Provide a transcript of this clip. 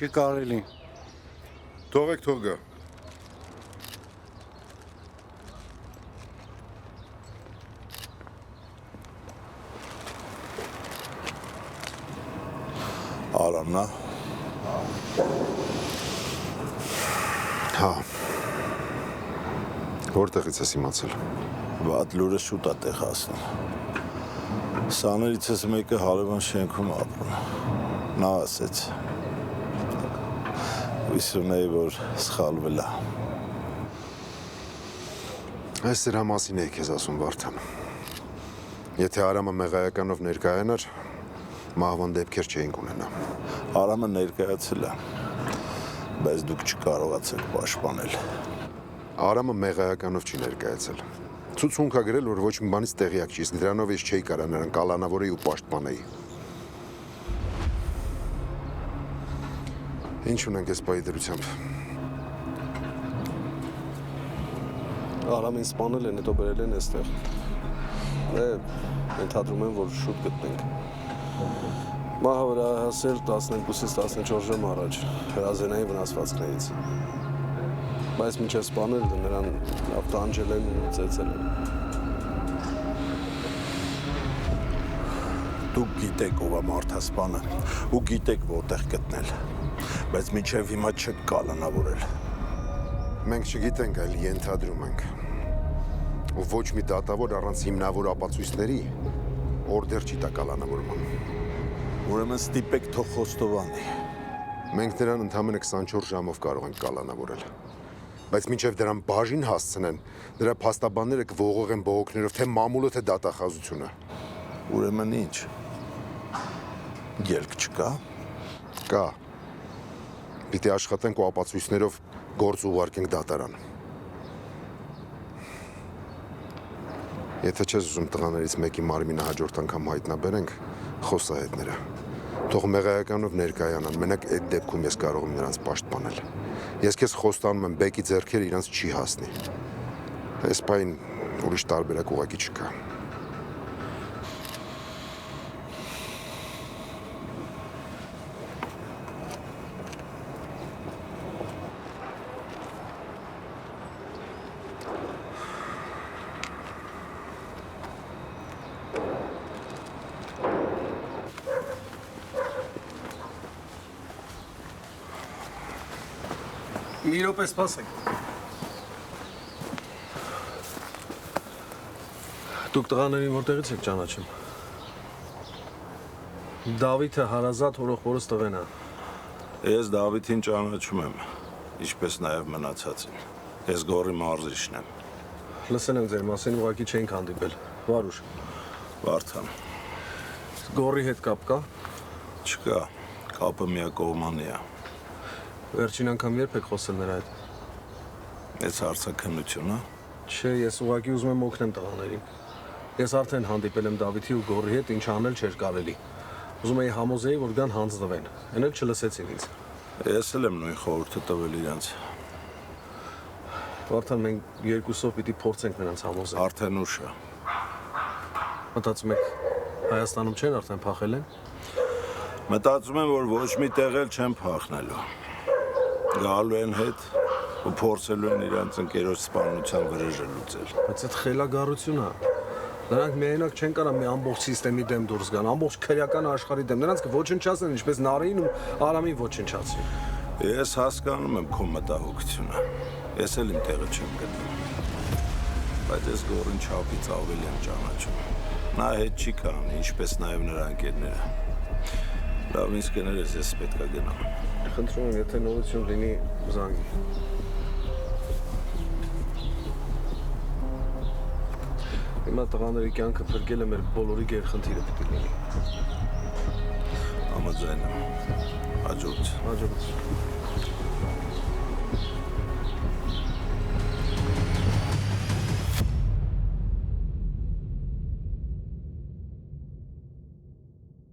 Չի կարելի։ Թողեք թող գա։ Արամնա։ Հա։ Որտեղից ես իմացել։ Վատ լուրը շուտ է տեղ հասնում։ Սաներից ես մեկը հարևան շենքում ապրում։ Նա ասեց։ Հույսում էի, որ սխալվել է։ Այս դրա մասին էի քեզ ասում, Վարդան։ Եթե Արամը մեղայականով ներկայանար, մահվան դեպքեր չէինք ունենա։ Արամը ներկայացել է, բայց դուք չկարողացեք պաշտպանել։ Արամը մեղայականով չի ներկայացել։ Ցուցունք ա գրել, որ ոչ մի բանից տեղյակ չի, իսկ դրանով ես չէի կարա նրան կալանավորեի ու պաշտպանեի։ Ինչ ունենք այս պայի դրությամբ։ Արամին սպանել են, հետո բերել են այստեղ։ Ենթադրում եմ, որ շուտ գտնենք։ Մահը վրա հասել 12-ից 14 ժամ առաջ, հրազենային վնասվածքներից։ Բայց մինչև սպանել նրան լավ տանջել են ու ծեծել են։ Դուք գիտեք ով է մարդասպանը ու գիտեք որտեղ գտնել, բայց մինչև հիմա չեք կալանավորել։ Մենք չգիտենք, այլ ենթադրում ենք։ Ու ոչ մի դատավոր առանց հիմնավոր ապացույցների օրդեր չի տա կալանավորման։ Ուրեմն ստիպեք թող խոստովանի։ Մենք նրան ընդամենը 24 ժամով կարող ենք կալանավորել։ Բայց մինչև դրան բաժին հասցնեն, նրա փաստաբանները կողողեն բողոքներով թե մամուլը, թե դատախազությունը։ Ուրեմն ինչ։ Ելք չկա։ Կա։ Պիտի աշխատենք ու ապացույցներով գործ ուղարկենք դատարան։ Եթե չես ուզում տղաներից մեկի մարմինը հաջորդ անգամ հայտնաբերենք, խոսա հետ նրա։ Թող մեղայականով ներկայանան, մենակ այդ դեպքում ես կարող եմ նրանց պաշտպանել։ Ես քեզ խոստանում եմ, բեկի ձեռքերը իրանց չի հասնի։ Այս պայն ուրիշ տարբերակ ուղղակի չկա։ Մի րոպե սպասեք։ Դուք տղաներին որտեղից եք ճանաչում։ Դավիթը հարազատ հորոխորս տղեն է։ Ես Դավիթին ճանաչում եմ, ինչպես նաև մնացածին։ Ես Գորի մարզիչն եմ։ Լսել եմ ձեր մասին, ուղղակի չենք հանդիպել։ Վարուշ։ Վարդան։ Գորի հետ կապ կա։ Չկա, կապը միակողմանի է։ Վերջին անգամ երբ եք խոսել նրա հետ։ Այս հարցաքննությունը։ Չէ, ես ուղղակի ուզում եմ օգնեմ տղաներին։ Ես արդեն հանդիպել եմ Դավիթի ու Գորի հետ, ինչ անել չէր կարելի։ Ուզում էի համոզեի, որ գան հանձնվեն։ Էն էլ չլսեցին ինձ։ Ես էլ եմ նույն խորհուրդը տվել իրանց։ Վարդան, մենք երկուսով պիտի փորձենք նրանց համոզել։ Արդեն ուշ է։ Մտածում եք Հայաստանում չեն արդեն փախել են։ Մտածում եմ, որ ոչ մի տեղ էլ չեն փախնելու։ Գալու են հետ ու փորձելու են իրանց ընկերոջ սպանության վրեժը լուծել։ Բայց այդ խելագարությունն է։ Նրանք միայնակ չեն կարող մի ամբողջ համակարգի դեմ դուրս գան, ամբողջ քրեական աշխարհի դեմ։ Նրանց կոչնչացնեն, ինչպես Նարեին ու Արամին ոչնչացրին։ Ես հասկանում եմ քո մտահոգությունը։ Ես էլ իմ տեղը չեմ գտնում։ Բայց ես Գորին չափից ավելի եմ ճանաչում։ Նա հետ չի կանի, ինչպես նաև նրա ընկերները։ Լավ, ինձ կներես, ես պետք է գնամ։ Խնդրում եմ, եթե նորություն լինի, զանգի։ Հիմա տղաների կյանքը փրկելը մեր բոլորի գերխնդիրը պիտի լինի։ Համաձայն եմ։ Հաջորդ։ Հաջորդ։